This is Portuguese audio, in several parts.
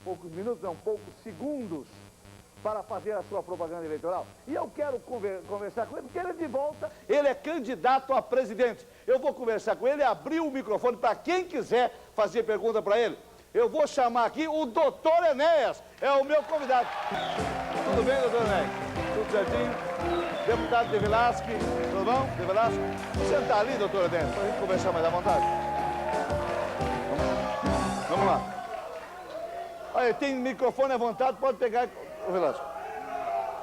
poucos minutos, não, poucos segundos para fazer a sua propaganda eleitoral. E eu quero conversar com ele, porque ele é de volta, ele é candidato a presidente. Eu vou conversar com ele, abrir o microfone para quem quiser fazer pergunta para ele. Eu vou chamar aqui o doutor Enéas, é o meu convidado. Tudo bem, doutor Enéas? Tudo certinho? Deputado De Velasque, tudo bom? De Velasque? Sentar ali, doutor Enéas, para a gente conversar mais à vontade. Vamos lá. Olha, tem microfone à vontade, pode pegar, ô Velasco.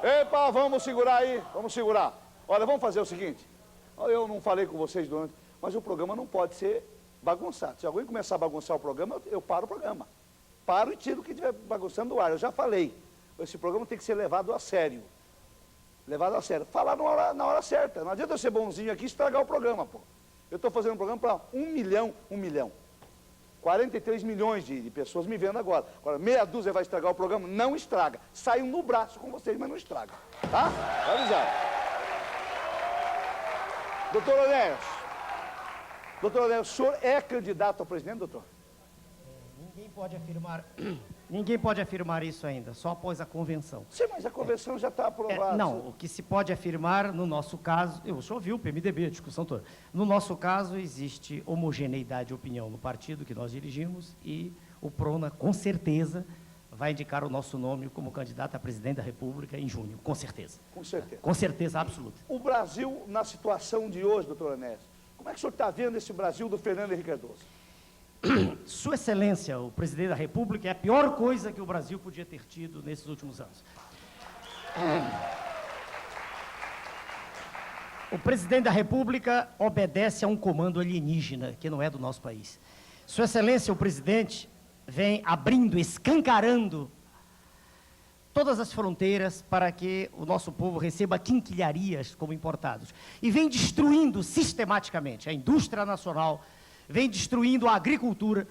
Epa, vamos segurar aí, vamos segurar. Olha, vamos fazer o seguinte. Eu não falei com vocês durante, mas o programa não pode ser bagunçado. Se alguém começar a bagunçar o programa, eu paro o programa. Paro e tiro o que estiver bagunçando do ar. Eu já falei. Esse programa tem que ser levado a sério. Levado a sério. Falar na hora certa. Não adianta eu ser bonzinho aqui e estragar o programa, pô. Eu estou fazendo um programa para 1 milhão. 43 milhões de pessoas me vendo agora. Agora, meia dúzia vai estragar o programa? Não estraga. Saiu no braço com vocês, mas não estraga. Tá? Tá avisado. Doutor Enéas. Doutor Enéas, o senhor é candidato a presidente, doutor? Ninguém pode afirmar isso ainda, só após a convenção. Sim, mas a convenção já está aprovada. Não, o que se pode afirmar, no nosso caso, eu só ouvi o PMDB, a discussão toda. No nosso caso, existe homogeneidade de opinião no partido que nós dirigimos e o PRONA, com certeza, vai indicar o nosso nome como candidato a presidente da República em junho, com certeza. Com certeza. Com certeza absoluta. O Brasil, na situação de hoje, doutor Enéas, como é que o senhor está vendo esse Brasil do Fernando Henrique Cardoso? Sua Excelência, o presidente da República, é a pior coisa que o Brasil podia ter tido nesses últimos anos. O presidente da República obedece a um comando alienígena, que não é do nosso país. Sua Excelência, o presidente, vem abrindo, escancarando todas as fronteiras para que o nosso povo receba quinquilharias como importados. E vem destruindo sistematicamente a indústria nacional, vem destruindo a agricultura,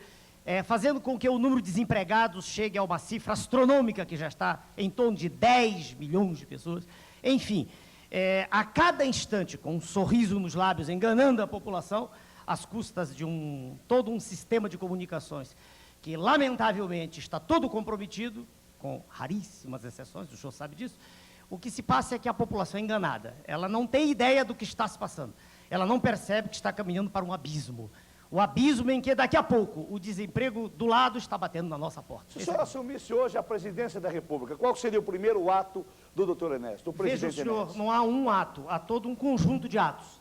fazendo com que o número de desempregados chegue a uma cifra astronômica, que já está em torno de 10 milhões de pessoas. Enfim, a cada instante, com um sorriso nos lábios, enganando a população, às custas de todo um sistema de comunicações que, lamentavelmente, está todo comprometido, com raríssimas exceções, o senhor sabe disso. O que se passa é que a população é enganada. Ela não tem ideia do que está se passando. Ela não percebe que está caminhando para um abismo. O abismo em que, daqui a pouco, o desemprego do lado está batendo na nossa porta. Se o senhor assumisse hoje a presidência da República, qual seria o primeiro ato do doutor Enéas, do presidente Veja, senhor, Enéas? não há um ato, há todo um conjunto de atos.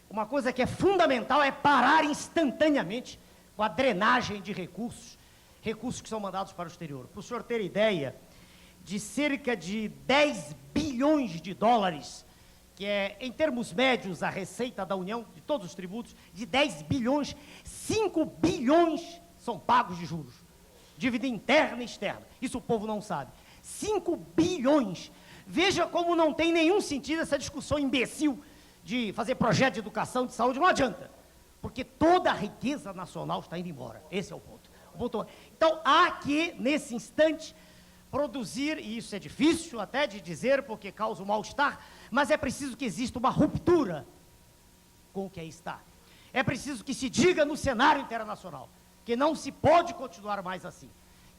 Uma coisa que é fundamental é parar instantaneamente com a drenagem de recursos que são mandados para o exterior. Para o senhor ter ideia, de cerca de 10 bilhões de dólares, que é, em termos médios, a receita da União, de todos os tributos, de 10 bilhões, 5 bilhões são pagos de juros. Dívida interna e externa. Isso o povo não sabe. 5 bilhões. Veja como não tem nenhum sentido essa discussão imbecil de fazer projeto de educação, de saúde, não adianta. Porque toda a riqueza nacional está indo embora. Esse é o ponto. Então, há que, nesse instante, produzir, e isso é difícil até de dizer, porque causa um mal-estar, mas é preciso que exista uma ruptura com o que aí está. É preciso que se diga no cenário internacional que não se pode continuar mais assim,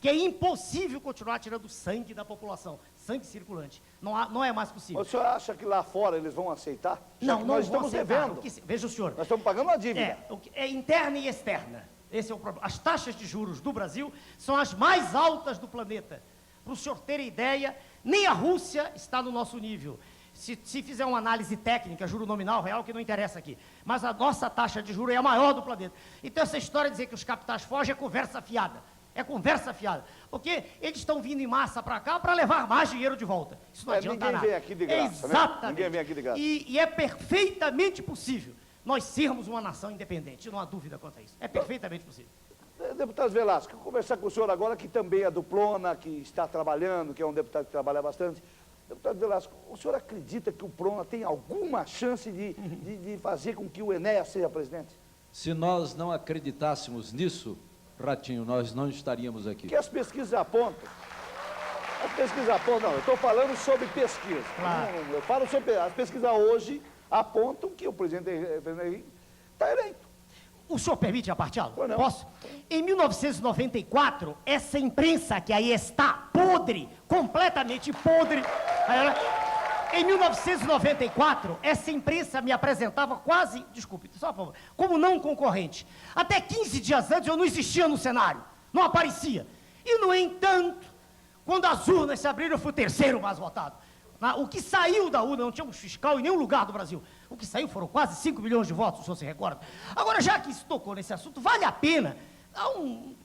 que é impossível continuar tirando sangue da população, sangue circulante. Não é mais possível. O senhor acha que lá fora eles vão aceitar? Não, nós estamos devendo. Veja o senhor. Nós estamos pagando uma dívida. É interna e externa. Esse é o problema. As taxas de juros do Brasil são as mais altas do planeta. Para o senhor ter ideia, nem a Rússia está no nosso nível. Se fizer uma análise técnica, juro nominal, real, que não interessa aqui. Mas a nossa taxa de juros é a maior do planeta. Então essa história de dizer que os capitais fogem é conversa fiada. É conversa fiada. Porque eles estão vindo em massa para cá para levar mais dinheiro de volta. Isso não adianta nada. Ninguém vem aqui de graça, exatamente. Né? Ninguém vem aqui de graça. E é perfeitamente possível nós sermos uma nação independente. Não há dúvida quanto a isso. É perfeitamente possível. Deputado Velasco, vou conversar com o senhor agora, que também é do PRONA, que está trabalhando, que é um deputado que trabalha bastante. Deputado Velasco, o senhor acredita que o PRONA tem alguma chance de fazer com que o Enéas seja presidente? Se nós não acreditássemos nisso, Ratinho, nós não estaríamos aqui. Que as pesquisas apontam. As pesquisas apontam, não, eu estou falando sobre pesquisa. Claro. Eu falo sobre as pesquisas hoje apontam que o presidente Fernando Henrique está eleito. O senhor permite a partilhá-lo? Pois não. Posso? Em 1994, essa imprensa que aí está podre, completamente podre. Em 1994, essa imprensa me apresentava quase, desculpe, só por favor, como não concorrente. Até 15 dias antes eu não existia no cenário, não aparecia. E, no entanto, quando as urnas se abriram, eu fui o terceiro mais votado. O que saiu da urna, não tinha um fiscal em nenhum lugar do Brasil. O que saiu foram quase 5 milhões de votos, se o senhor se recorda. Agora, já que se tocou nesse assunto, vale a pena,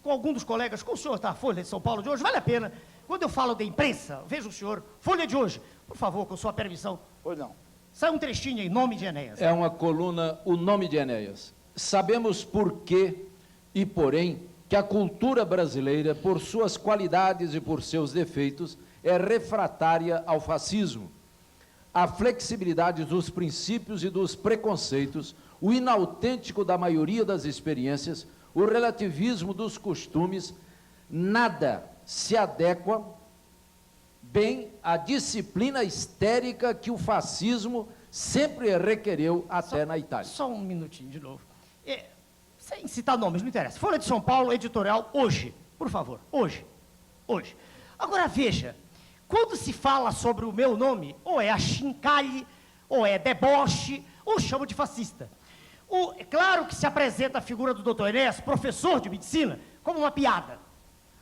com algum dos colegas, com o senhor da Folha de São Paulo de hoje, vale a pena, quando eu falo da imprensa, veja o senhor, Folha de hoje, por favor, com sua permissão. Pois não. Sai um trechinho em nome de Enéas. É uma coluna, o nome de Enéas. Sabemos por quê e porém que a cultura brasileira, por suas qualidades e por seus defeitos, é refratária ao fascismo. A flexibilidade dos princípios e dos preconceitos, o inautêntico da maioria das experiências, o relativismo dos costumes, nada se adequa bem à disciplina histérica que o fascismo sempre requereu até na Itália. Só um minutinho de novo. Sem citar nomes, não interessa. Folha de São Paulo, editorial, hoje. Por favor, hoje. Hoje. Agora, veja, quando se fala sobre o meu nome, ou é achincalhe, ou é deboche, ou chama de fascista. É claro que se apresenta a figura do Dr. Enéas, professor de medicina, como uma piada.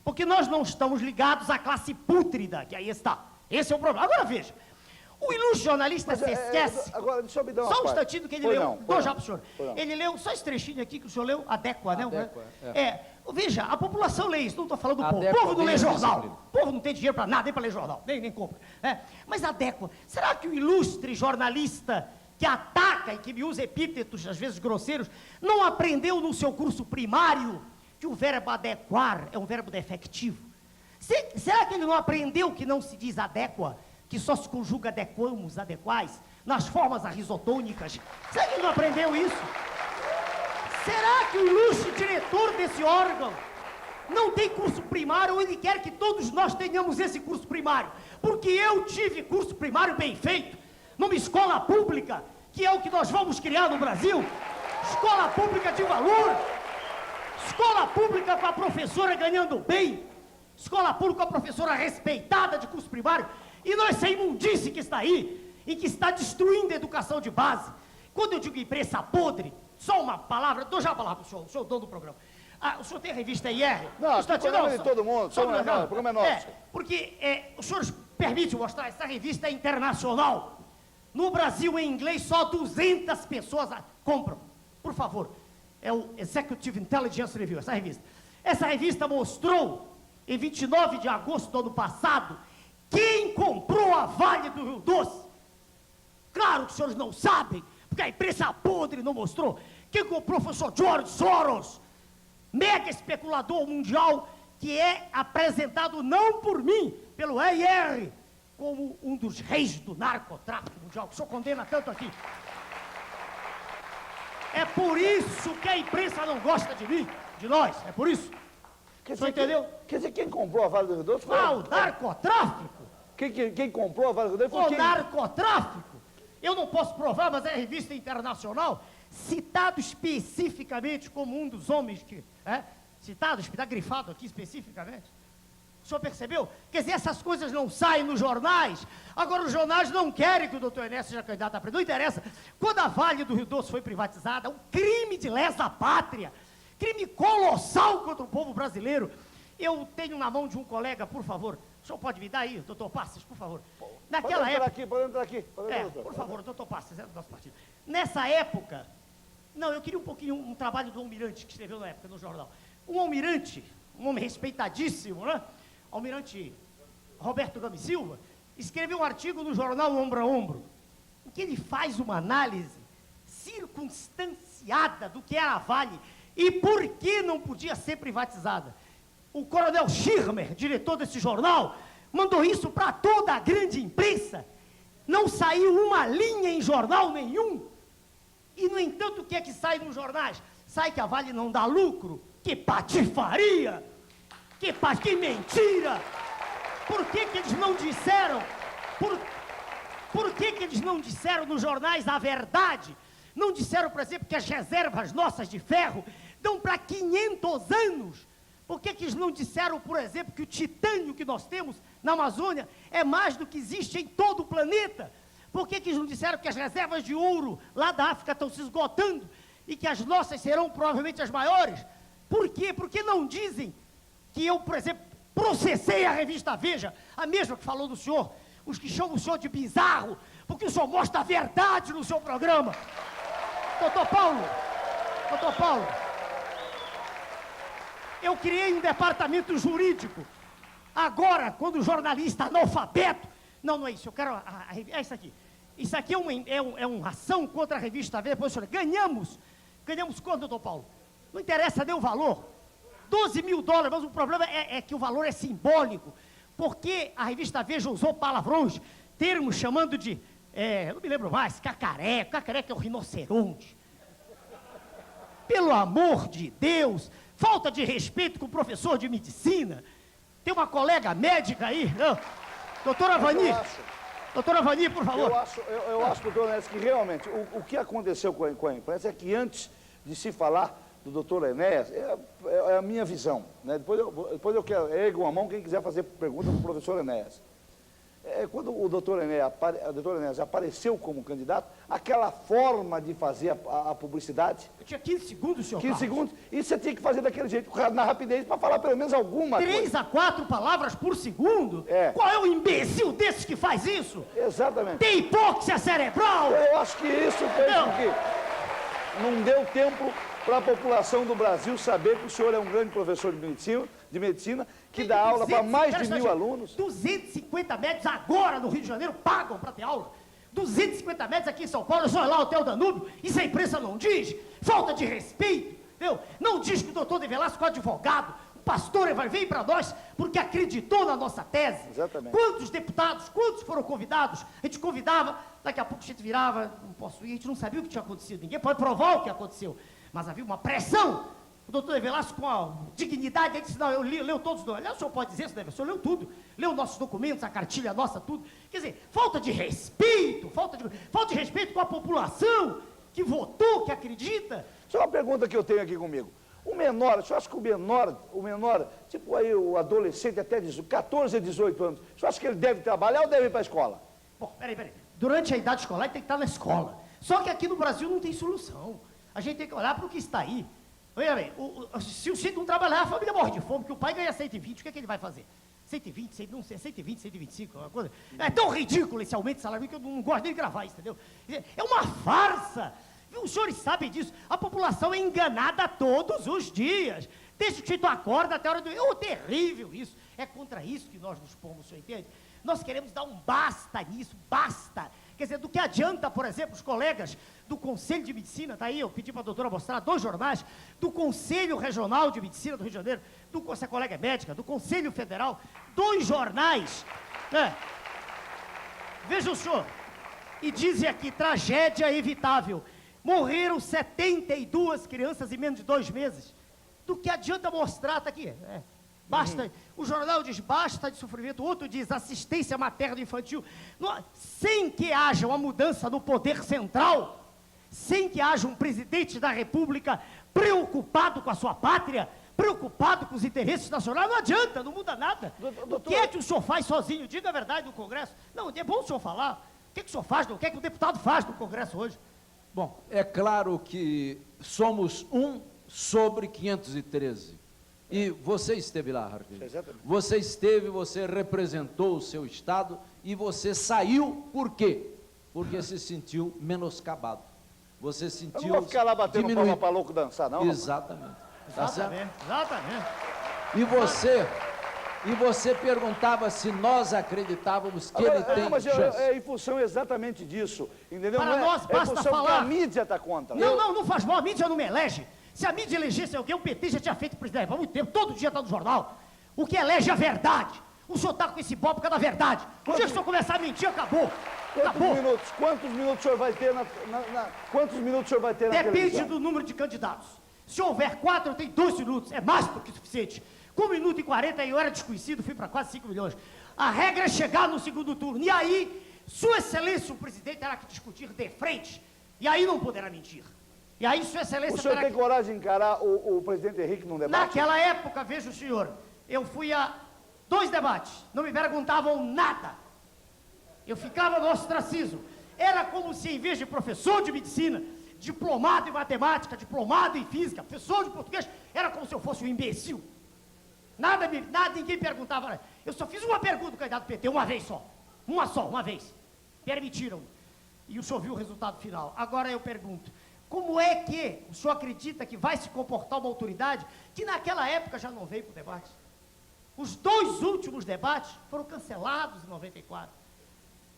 Porque nós não estamos ligados à classe pútrida, que aí está. Esse é o problema. Agora, veja. O ilustre jornalista se esquece. Agora, deixa eu me dar uma só um parte. instantinho que ele Pois leu. não, Dou pois já não. para o senhor. Pois não. Ele leu só esse trechinho aqui que o senhor leu, adéqua, né? Adéqua, Veja, a população lê isso, não estou falando do povo. O Adéqua povo não lê bem a jornal. disciplina. O povo não tem dinheiro para nada, nem para ler jornal, nem compra. Mas adéqua. Será que o ilustre jornalista que ataca e que me usa epítetos, às vezes grosseiros, não aprendeu no seu curso primário que o verbo adequar é um verbo defectivo? Será que ele não aprendeu que não se diz adéqua, que só se conjuga adequamos, adequais, nas formas arrisotônicas? Será que ele não aprendeu isso? Será que o ilustre diretor desse órgão não tem curso primário ou ele quer que todos nós tenhamos esse curso primário? Porque eu tive curso primário bem feito, numa escola pública, que é o que nós vamos criar no Brasil. Escola pública de valor, escola pública com a professora ganhando bem, escola pública com a professora respeitada de curso primário, e não essa imundice que está aí, e que está destruindo a educação de base. Quando eu digo imprensa podre, só uma palavra, dou já a palavra para o senhor dono do programa. O senhor tem a revista IR? Não, o programa é de todo mundo, o programa é nosso. Porque o senhor permite mostrar, essa revista é internacional. No Brasil, em inglês, só 200 pessoas compram. Por favor, é o Executive Intelligence Review, essa revista. Essa revista mostrou, em 29 de agosto do ano passado, quem comprou a Vale do Rio Doce. Claro que os senhores não sabem, porque a imprensa podre não mostrou. Quem comprou foi o senhor George Soros, mega especulador mundial, que é apresentado não por mim, pelo EIR, como um dos reis do narcotráfico mundial, que o senhor condena tanto aqui. É por isso que a imprensa não gosta de mim, de nós, é por isso. O senhor entendeu? Quer dizer, quem comprou a Vale do Rio Doce foi... O narcotráfico. Quem comprou a Vale do Rio Doce foi O quem? narcotráfico. Eu não posso provar, mas é a revista internacional, citado especificamente como um dos homens que... citado, está grifado aqui especificamente. O senhor percebeu? Quer dizer, essas coisas não saem nos jornais. Agora, os jornais não querem que o doutor Enéas seja candidato a presidente. Não interessa. Quando a Vale do Rio Doce foi privatizada, um crime de lesa pátria, crime colossal contra o povo brasileiro. Eu tenho na mão de um colega, por favor, o senhor pode me dar aí, doutor Passos, por favor. Naquela época... Pode entrar aqui. por favor, doutor Passos, é do nosso partido. Nessa época... Não, eu queria um trabalho do Almirante, que escreveu na época no jornal. Um almirante, um homem respeitadíssimo, né? Almirante Roberto Gomes Silva, escreveu um artigo no jornal Ombro a Ombro, em que ele faz uma análise circunstanciada do que era a Vale e por que não podia ser privatizada. O coronel Schirmer, diretor desse jornal, mandou isso para toda a grande imprensa. Não saiu uma linha em jornal nenhum. E, no entanto, o que é que sai nos jornais? Sai que a Vale não dá lucro. Que patifaria! Que mentira! Por que eles não disseram? Por que eles não disseram nos jornais a verdade? Não disseram, por exemplo, que as reservas nossas de ferro dão para 500 anos. Por que eles não disseram, por exemplo, que o titânio que nós temos na Amazônia é mais do que existe em todo o planeta? Por que eles não disseram que as reservas de ouro lá da África estão se esgotando e que as nossas serão provavelmente as maiores? Por quê? Por que não dizem que eu, por exemplo, processei a revista Veja, a mesma que falou do senhor, os que chamam o senhor de bizarro, porque o senhor mostra a verdade no seu programa. Doutor Paulo, eu criei um departamento jurídico. Agora, quando o jornalista analfabeto... Não é isso, eu quero... É isso aqui. Isso aqui é uma ação contra a revista Veja. Depois, senhor, ganhamos quanto, doutor Paulo? Não interessa nem o valor. 12 mil dólares, mas o problema é que o valor é simbólico. Porque a revista Veja usou palavrões, termos chamando de... não me lembro mais, cacareco. Cacareco é o rinoceronte. Pelo amor de Deus, falta de respeito com o professor de medicina. Tem uma colega médica aí, não? Doutora Vani, por favor. Eu acho, doutor Enéas, que realmente o que aconteceu com a imprensa é que antes de se falar do doutor Enéas, é a minha visão, né? Depois eu quero, ergo a mão quem quiser fazer pergunta para o professor Enéas. Quando o doutor Enéas apareceu como candidato, aquela forma de fazer a publicidade... Eu tinha 15 segundos, senhor 15 segundos, e você tinha que fazer daquele jeito, na rapidez, para falar pelo menos alguma coisa. 3 a 4 palavras por segundo? Qual é o imbecil desses que faz isso? Exatamente. Tem hipóxia cerebral? Eu acho que isso fez com que não deu tempo para a população do Brasil saber que o senhor é um grande professor de medicina que dá aula para mais de 1000 alunos. 250 médicos agora no Rio de Janeiro pagam para ter aula. 250 médicos aqui em São Paulo, só lá o Hotel Danúbio, isso a imprensa não diz. Falta de respeito, entendeu? Não diz que o doutor De Velasco é advogado, o pastor veio para nós porque acreditou na nossa tese. Exatamente. Quantos deputados, quantos foram convidados? A gente convidava, daqui a pouco a gente virava, não posso ir, a gente não sabia o que tinha acontecido, ninguém pode provar o que aconteceu. Mas havia uma pressão. O doutor De Velasco, com a dignidade, ele disse, não, eu leu todos os documentos. O senhor pode dizer isso, o senhor leu tudo. Leu nossos documentos, a cartilha nossa, tudo. Quer dizer, falta de respeito, falta de respeito com a população que votou, que acredita. Só uma pergunta que eu tenho aqui comigo. O menor, o senhor acha que o menor, tipo aí o adolescente até 14 a 18 anos, o senhor acha que ele deve trabalhar ou deve ir para a escola? Bom, peraí. Durante a idade escolar, ele tem que estar na escola. Só que aqui no Brasil não tem solução. A gente tem que olhar para o que está aí. Olha bem, se o filho não trabalhar, a família morre de fome, porque o pai ganha 120, o que é que ele vai fazer? 120, não sei, 120, 125, uma coisa. É tão ridículo esse aumento de salário que eu não gosto nem de gravar isso, entendeu? É uma farsa. Os senhores sabem disso. A população é enganada todos os dias. Desde que o Tito acorda até a hora do... É terrível isso. É contra isso que nós nos pomos, o senhor entende? Nós queremos dar um basta nisso, basta. Quer dizer, do que adianta, por exemplo, os colegas do Conselho de Medicina, tá aí, eu pedi para a doutora mostrar 2 jornais, do Conselho Regional de Medicina do Rio de Janeiro, essa colega é médica, do Conselho Federal, 2 jornais, né? Veja o senhor, e dizem aqui, tragédia evitável, morreram 72 crianças em menos de 2 meses. Do que adianta mostrar, tá aqui, basta, o jornal diz basta de sofrimento, o outro diz assistência materno-infantil, sem que haja uma mudança no poder central, sem que haja um presidente da República preocupado com a sua pátria, preocupado com os interesses nacionais, não adianta, não muda nada. O que é que o senhor faz sozinho? Diga a verdade no Congresso. Não, é bom o senhor falar. O que é que o senhor faz? O que é que o deputado faz no Congresso hoje? Bom, é claro que somos 1 sobre 513. E você esteve lá, Harvey. Você esteve, você representou o seu estado e você saiu por quê? Porque se sentiu menoscabado. Você sentiu... Eu não vou ficar lá batendo palma para louco dançar, não? Exatamente. Tá certo? Exatamente. E você perguntava se nós acreditávamos que ele tem mas chance. É em função exatamente disso, entendeu? Para nós basta falar. Que a mídia está contra. Não faz mal, a mídia não me elege. Se a mídia elegesse alguém, o PT já tinha feito presidente há muito tempo, todo dia está no jornal. O que elege é a verdade. O senhor está com esse bobo por causa da verdade. O dia que o senhor começar a mentir, acabou. Quantos minutos o senhor vai ter quantos minutos o senhor vai ter na televisão? Depende do número de candidatos. Se houver 4, eu tenho 2 minutos. É mais do que suficiente. Com 1 minuto e 40, eu era desconhecido, fui para quase 5 milhões. A regra é chegar no segundo turno. E aí, Sua Excelência, o presidente, terá que discutir de frente E aí não poderá mentir. E aí, Sua Excelência... O senhor terá tem coragem de encarar o presidente Henrique num debate? Naquela época, veja o senhor, eu fui a 2 debates, não me perguntavam nada. Eu ficava no ostracismo. Era como se, em vez de professor de medicina, diplomado em matemática, diplomado em física, professor de português, era como se eu fosse um imbecil. Nada, ninguém perguntava. Eu só fiz uma pergunta do candidato PT, uma vez só. Uma vez. Permitiram. E o senhor viu o resultado final. Agora eu pergunto, como é que o senhor acredita que vai se comportar uma autoridade que naquela época já não veio para o debate? Os 2 últimos debates foram cancelados em 94.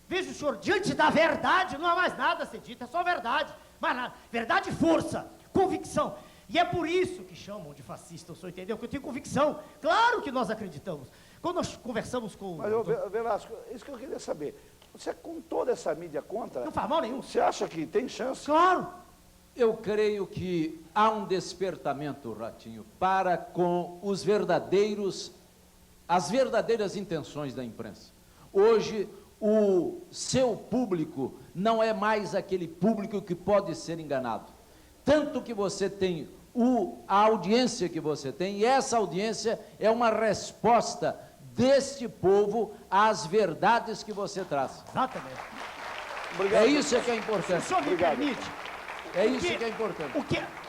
Veja o senhor, diante da verdade, não há mais nada a ser dito, é só verdade. Mais nada. Verdade e força, convicção. E é por isso que chamam de fascista, o senhor entendeu? Que eu tenho convicção. Claro que nós acreditamos. Quando nós conversamos com... Mas, Velasco, isso que eu queria saber. Você, com toda essa mídia contra... Não faz mal nenhum. Você acha que tem chance? Claro. Eu creio que há um despertamento, Ratinho, para com as verdadeiras intenções da imprensa. Hoje, o seu público não é mais aquele público que pode ser enganado. Tanto que você tem a audiência que você tem, e essa audiência é uma resposta deste povo às verdades que você traz. Exatamente. Obrigado. É isso que é O importante. senhor me Obrigado. permite? É isso que é importante.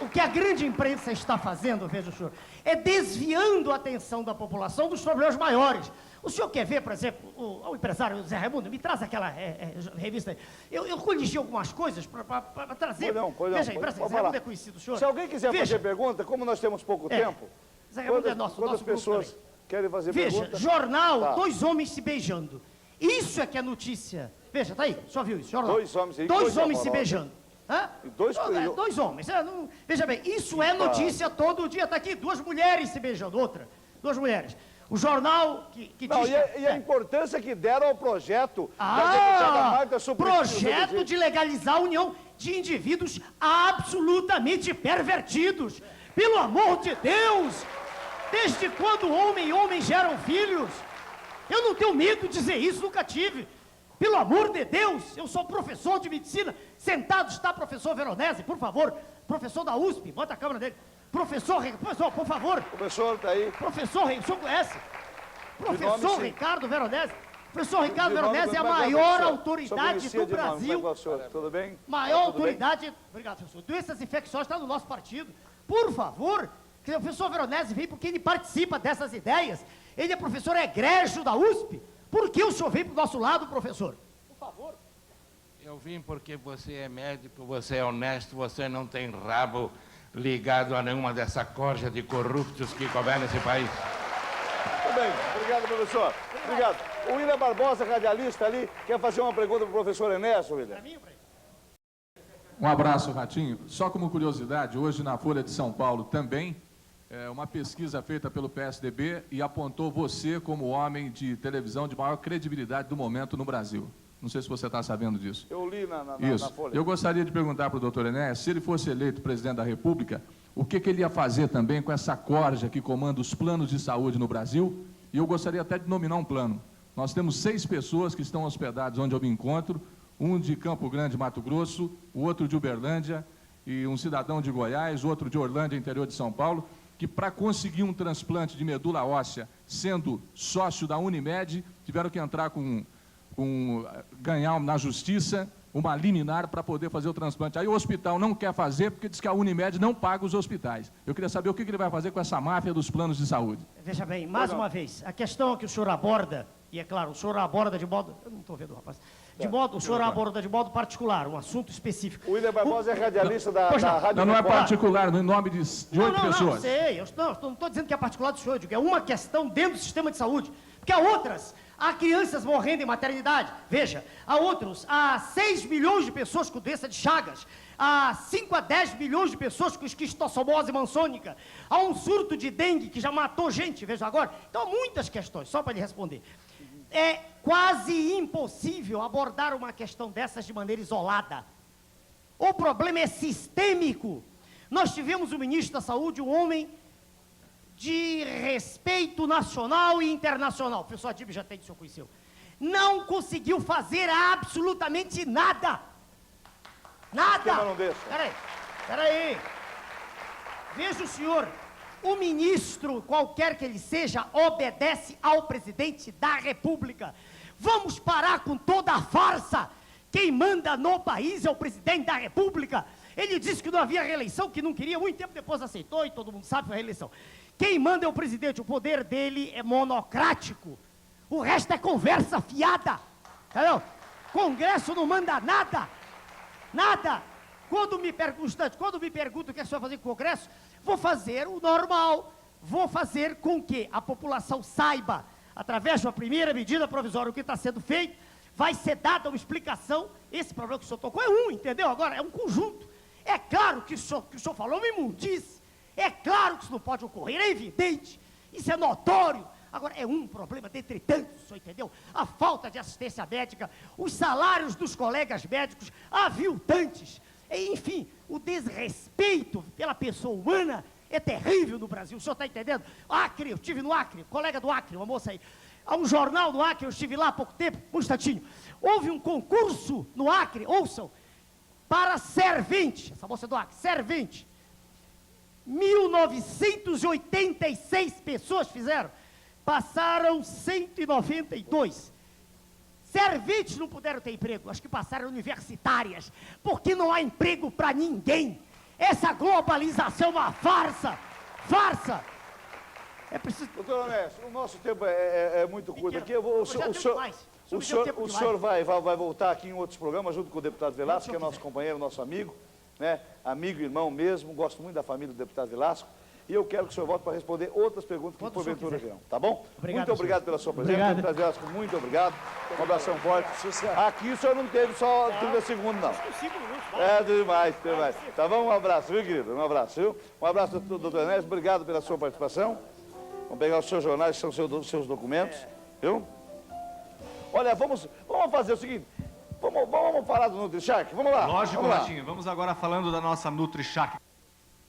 O que a grande imprensa está fazendo, veja o senhor, é desviando a atenção da população dos problemas maiores. O senhor quer ver, por exemplo, o empresário Zé Raimundo, me traz aquela revista aí. Eu coligi algumas coisas para trazer. Pois não, Veja aí, Zé Raimundo é conhecido, senhor. Se alguém quiser fazer pergunta, como nós temos pouco tempo, Zé Raimundo é nosso quantas grupo pessoas também. querem fazer Veja, pergunta? jornal, Tá. 2 homens se beijando. Isso é que é notícia. Veja, tá aí, só viu isso, jornal. 2 homens aí, 2 coisa homens se horrorosa. beijando. Hã? E 2 2 homens. Veja bem, isso é notícia todo dia. Está aqui, 2 mulheres se beijando, outra. 2 mulheres. O jornal que Não, diz... e a importância que deram ao projeto da deputada Marta Suplicy. Projeto de legalizar a união de indivíduos absolutamente pervertidos. Pelo amor de Deus! Desde quando homem e homem geram filhos? Eu não tenho medo de dizer isso, nunca tive. Pelo amor de Deus, eu sou professor de medicina. Sentado está professor Veronese, por favor. Professor da USP, bota a câmera dele. Professor, por favor. O professor está aí. Professor, o senhor conhece? Professor nome, sim. Ricardo Veronese. Professor Ricardo De nome, Veronese é a como é que maior professor? autoridade Só conhecia do de nome. Brasil. Como é que é o senhor? Tudo bem? Maior Tudo bem? autoridade... Obrigado, professor. Doenças infecciosas está no nosso partido. Por favor, que o professor Veronese vem porque ele participa dessas ideias. Ele é professor egrégio da USP. Por que o senhor vem para o nosso lado, professor? Por favor. Eu vim porque você é médico, você é honesto, você não tem rabo ligado a nenhuma dessa corja de corruptos que governa esse país. Tudo bem. Obrigado, professor. Obrigado. O William Barbosa, radialista ali, quer fazer uma pergunta para o professor Enéas, William? Um abraço, Ratinho. Só como curiosidade, hoje na Folha de São Paulo também, uma pesquisa feita pelo PSDB e apontou você como o homem de televisão de maior credibilidade do momento no Brasil. Não sei se você está sabendo disso. Eu li na Isso. Folha. Eu gostaria de perguntar para o doutor Enéas, se ele fosse eleito presidente da República, o que ele ia fazer também com essa corja que comanda os planos de saúde no Brasil? E eu gostaria até de nominar um plano. Nós temos 6 pessoas que estão hospedadas onde eu me encontro, um de Campo Grande, Mato Grosso, o outro de Uberlândia, e um cidadão de Goiás, outro de Orlândia, interior de São Paulo, que para conseguir um transplante de medula óssea, sendo sócio da Unimed, tiveram que entrar ganhar na justiça uma liminar para poder fazer o transplante. Aí o hospital não quer fazer porque diz que a Unimed não paga os hospitais. Eu queria saber o que ele vai fazer com essa máfia dos planos de saúde. Veja bem, mais uma vez, a questão que o senhor aborda, e é claro, o senhor aborda de modo... Eu não estou vendo, rapaz. O senhor aborda de modo particular, um assunto específico. O William Barbosa é radialista da Rádio Não é Record. particular, no nome de 8 pessoas. Não, sei, eu não estou dizendo que é particular do senhor, eu digo, é uma questão dentro do sistema de saúde. Porque há outras, há crianças morrendo em maternidade, veja, há 6 milhões de pessoas com doença de Chagas, há 5 a 10 milhões de pessoas com esquistossomose mansônica, há um surto de dengue que já matou gente, veja agora. Então, há muitas questões, só para lhe responder. É quase impossível abordar uma questão dessas de maneira isolada. O problema é sistêmico. Nós tivemos o ministro da Saúde, um homem de respeito nacional e internacional. O professor Adib já tem, o senhor conheceu. Não conseguiu fazer absolutamente nada. Nada! O sistema não deixa. Peraí. Veja o senhor, o ministro, qualquer que ele seja, obedece ao presidente da República. Vamos parar com toda a farsa. Quem manda no país é o presidente da República. Ele disse que não havia reeleição, que não queria, muito tempo depois aceitou, e todo mundo sabe, foi a reeleição. Quem manda é o presidente, o poder dele é monocrático. O resto é conversa fiada, entendeu? Congresso não manda nada, nada. Quando me perguntam o que é que você vai fazer com o Congresso, vou fazer o normal, vou fazer com que a população saiba, através de uma primeira medida provisória, o que está sendo feito, vai ser dada uma explicação. Esse problema que o senhor tocou é um, entendeu? Agora, é um conjunto. É claro que o senhor falou uma imundice, é claro que isso não pode ocorrer, é evidente, isso é notório. Agora, é um problema dentre tantos, o senhor entendeu? A falta de assistência médica, os salários dos colegas médicos aviltantes, enfim, o desrespeito pela pessoa humana é terrível no Brasil, o senhor está entendendo? Acre, eu estive no Acre, colega do Acre, uma moça aí, há um jornal no Acre, eu estive lá há pouco tempo, um instantinho, houve um concurso no Acre, ouçam, para servente, essa moça do Acre, servente, 1986 pessoas fizeram, passaram 192. Serventes não puderam ter emprego, acho que passaram universitárias, porque não há emprego para ninguém. Essa globalização é uma farsa, farsa. É preciso... Doutor Honesto, o nosso tempo é muito curto aqui. O senhor vai voltar aqui em outros programas, junto com o deputado Velasco, que é nosso companheiro, nosso amigo, né? Amigo e irmão mesmo, gosto muito da família do deputado Velasco. E eu quero que o senhor volte para responder outras perguntas que porventura virão, tá bom? Obrigado, muito obrigado pela sua presença. Obrigado. Deputado Velasco, muito obrigado. Um abração forte. Aqui o senhor não teve só 30 segundos, não. Demais. Tá bom? Um abraço, viu, querido? Um abraço, viu? Um abraço, doutor Ernesto. Obrigado pela sua participação. Vamos pegar os seus jornais, que são seus documentos, viu? Olha, vamos fazer o seguinte. Vamos falar do NutriShark? Vamos lá. Lógico, vamos lá. Ratinho. Vamos agora falando da nossa NutriShark.